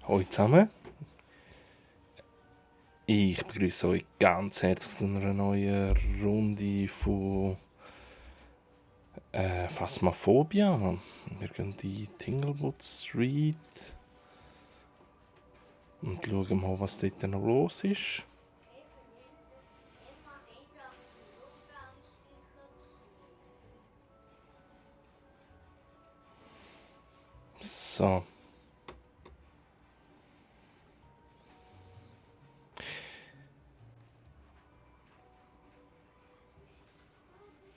Hallo zusammen, ich begrüße euch ganz herzlich zu einer neuen Runde von Phasmophobia. Wir gehen in Tinglewood Street und schauen mal, was dort noch los ist. So.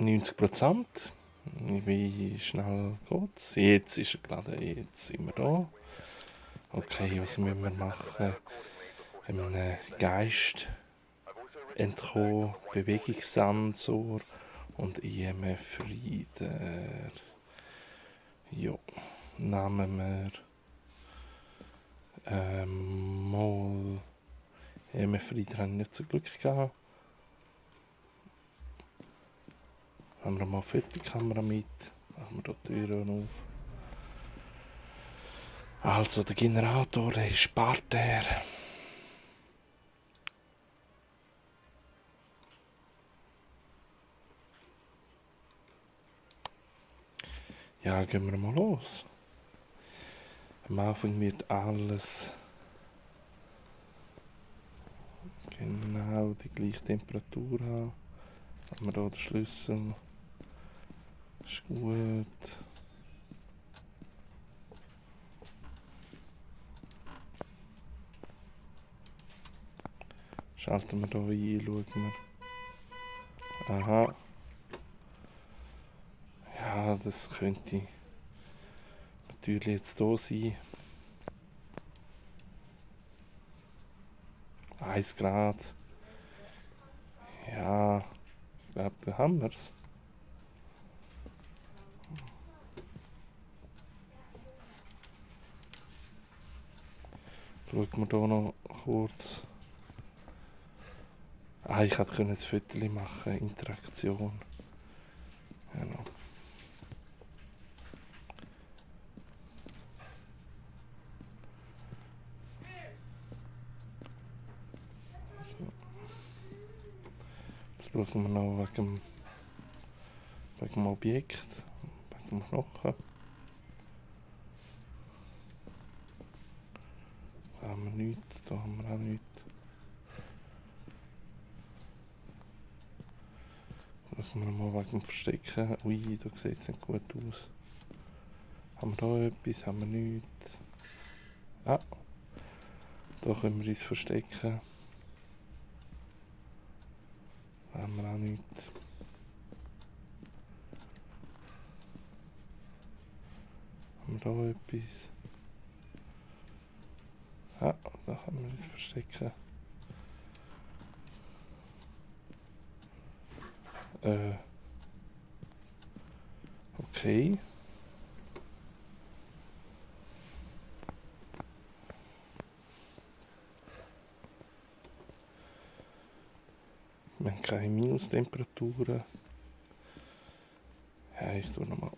%. Wie schnell geht's? Jetzt ist er geladen, jetzt sind wir da. Okay, was müssen wir machen? Einem Geist entkommen, Bewegungssensor und EMF-Reader. Ja, nehmen wir mal EMF-Reader haben nicht so Glück gehabt. Haben wir mal Fotokamera mit. Machen wir die Türen auf. Also der Generator, der spart er. Ja, gehen wir mal los. Am Anfang wird alles genau die gleiche Temperatur haben. Haben wir hier den Schlüssel. Ist gut. Schalten wir hier ein, schauen wir. Aha. Ja, das könnte natürlich jetzt hier sein. 1 Grad. Ja, ich glaube, da haben wir es. Schauen wir hier noch kurz. Ich hätte ein Foto machen, Interaktion. Genau. So. Jetzt schauen wir noch wegen dem Objekt, wegen dem Knochen. Da haben wir nichts, da haben wir auch nichts. Schauen wir mal wegen dem Verstecken. Ui, da sieht es nicht gut aus. Haben wir da etwas, haben wir nichts. Da können wir uns verstecken. Da haben wir auch nichts. Haben wir da etwas? Da können wir uns verstecken. Okay. Wir haben keine Minustemperaturen. Ja, ich tue nochmal.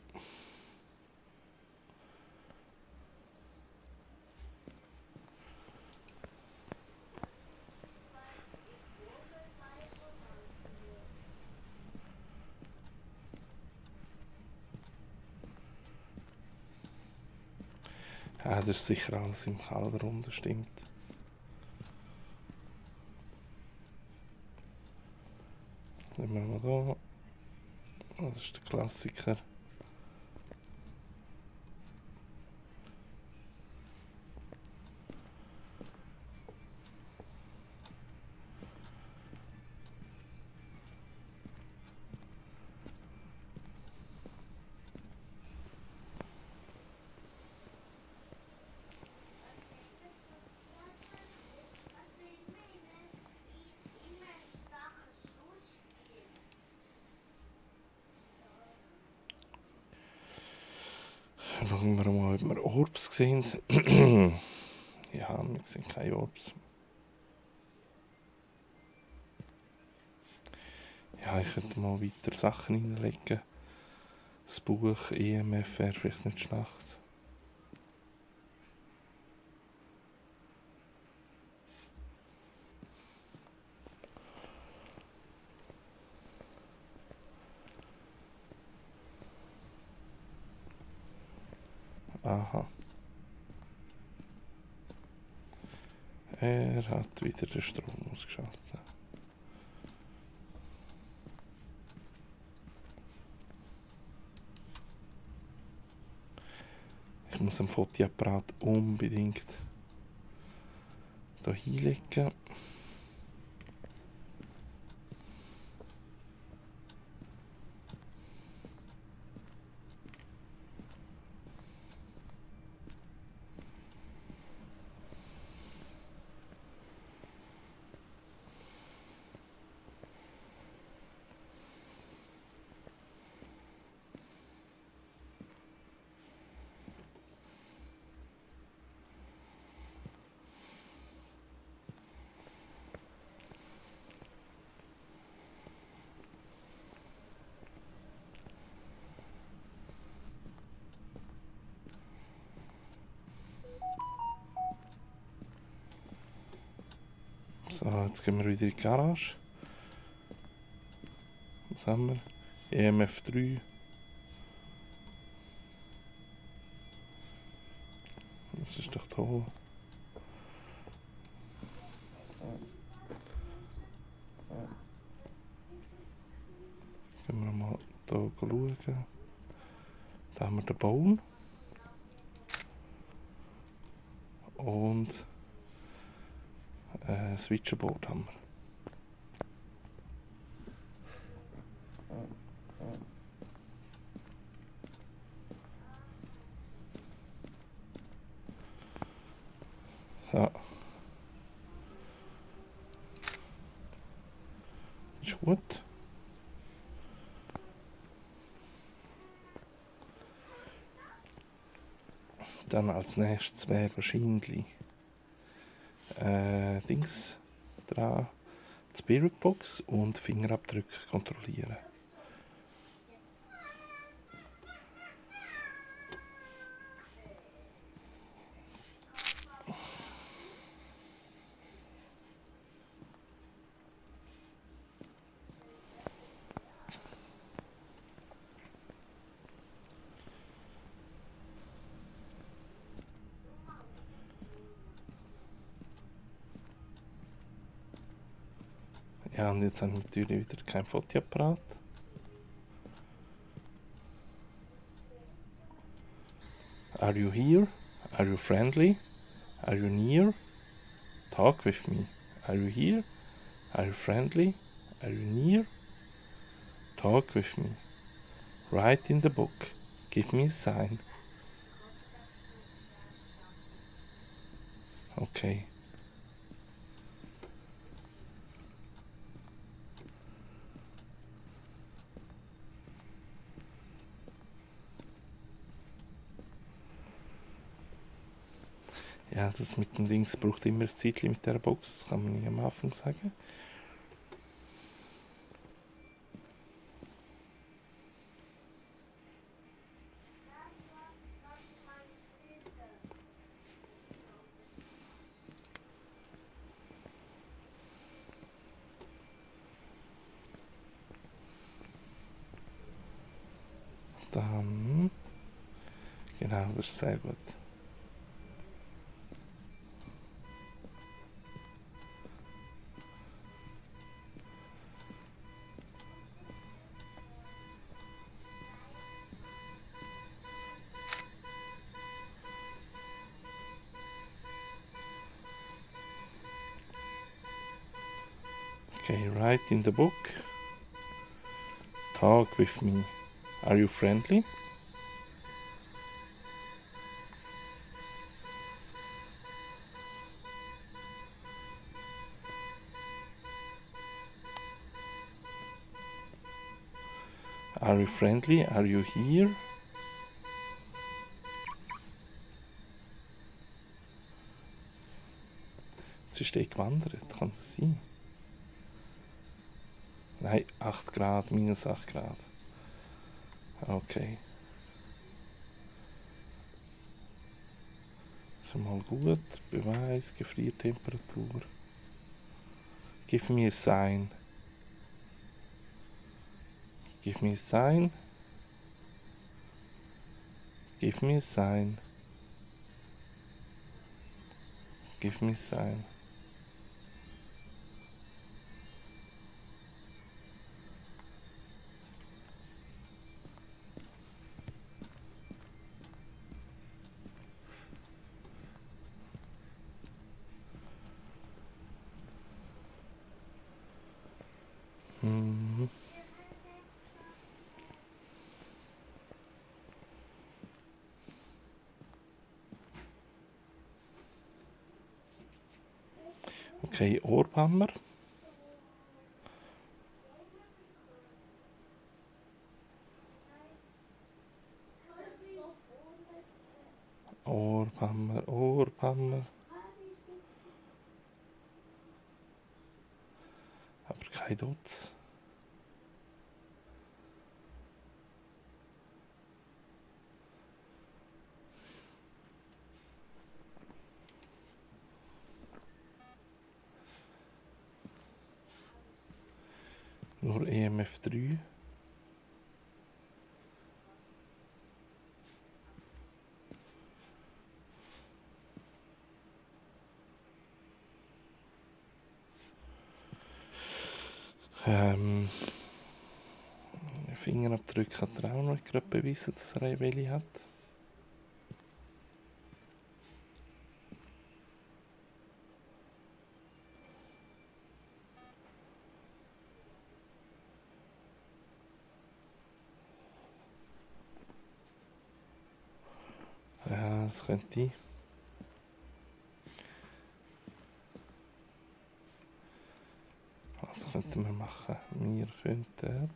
Ja, das ist sicher alles im Keller rum, das stimmt. Nehmen wir mal da. Das ist der Klassiker. Schauen wir mal, ob wir Orbs sehen. Ja, wir sehen keine Orbs. Ja, ich könnte mal weiter Sachen hineinlegen. Das Buch EMF wäre vielleicht nicht schlecht. Aha. Er hat wieder den Strom ausgeschaltet. Ich muss am Fotoapparat unbedingt hier hinlegen. So, jetzt gehen wir wieder in die Garage. Was haben wir? EMF 3. Das ist doch toll. Gehen wir mal hier schauen. Da haben wir den Baum. Und Switcherboard haben wir. So. Ist gut. Dann als nächstes wäre wahrscheinlich Dings dran, die Spiritbox und Fingerabdrücke kontrollieren. Ja, und jetzt haben wir natürlich wieder kein Fotoapparat. Are you here? Are you friendly? Are you near? Talk with me. Are you here? Are you friendly? Are you near? Talk with me. Write in the book. Give me a sign. Okay. Ja, das mit den Dings braucht immer ein Zeitchen mit der Box, das kann man nicht am Anfang sagen. Dann... Genau, das ist sehr gut. Okay, write in the book. Talk with me. Are you friendly? Are you friendly? Are you here? Jetzt ist der gewandert, kann das sein? Nein, 8 Grad, minus 8 Grad. Okay. Schon mal gut. Beweis, Gefriertemperatur. Give me a sign. Give me a sign. Give me a sign. give me a sign. Mhm. Okay, Ohrhammer. Ohrhammer, Ohrhammer. Aber kein Dutz. Nur EMF 3. Fingerabdrücke hat er auch noch gerade bewiesen, dass er eine Welle hat. Ja, das könnte. Was könnten wir machen? Wir könnten.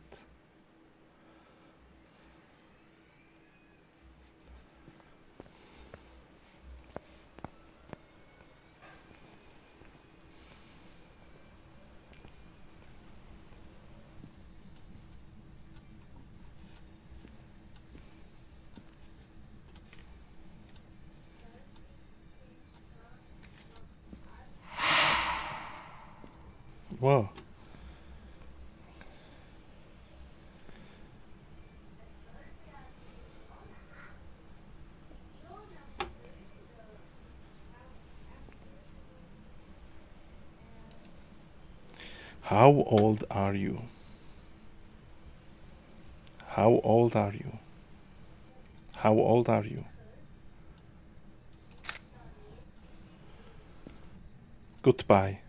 Wow. How old are you? How old are you? How old are you? Goodbye.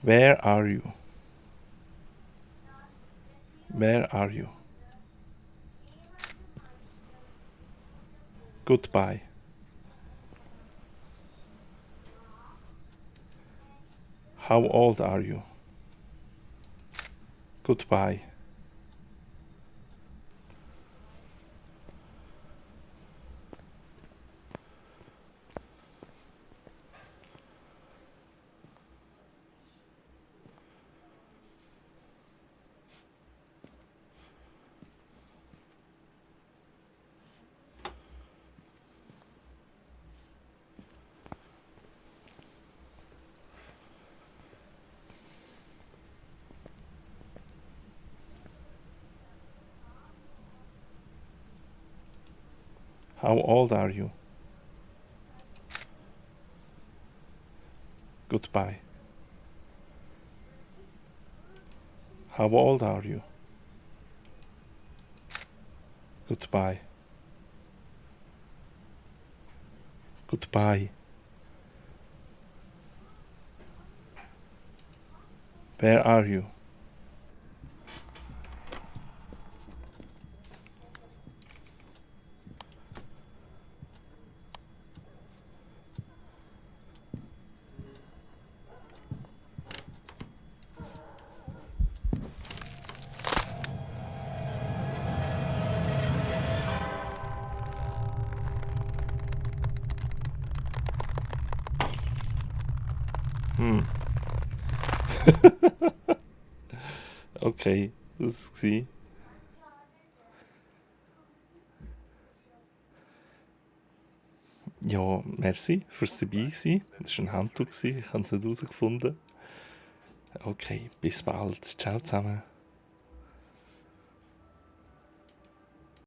Where are you? Where are you? Goodbye. How old are you? Goodbye. How old are you? Goodbye. How old are you? Goodbye. Goodbye. Where are you? Okay, das war es. Ja, merci fürs dabei sein. Das war ein Handtuch, ich habe es nicht herausgefunden. Okay, bis bald. Ciao zusammen.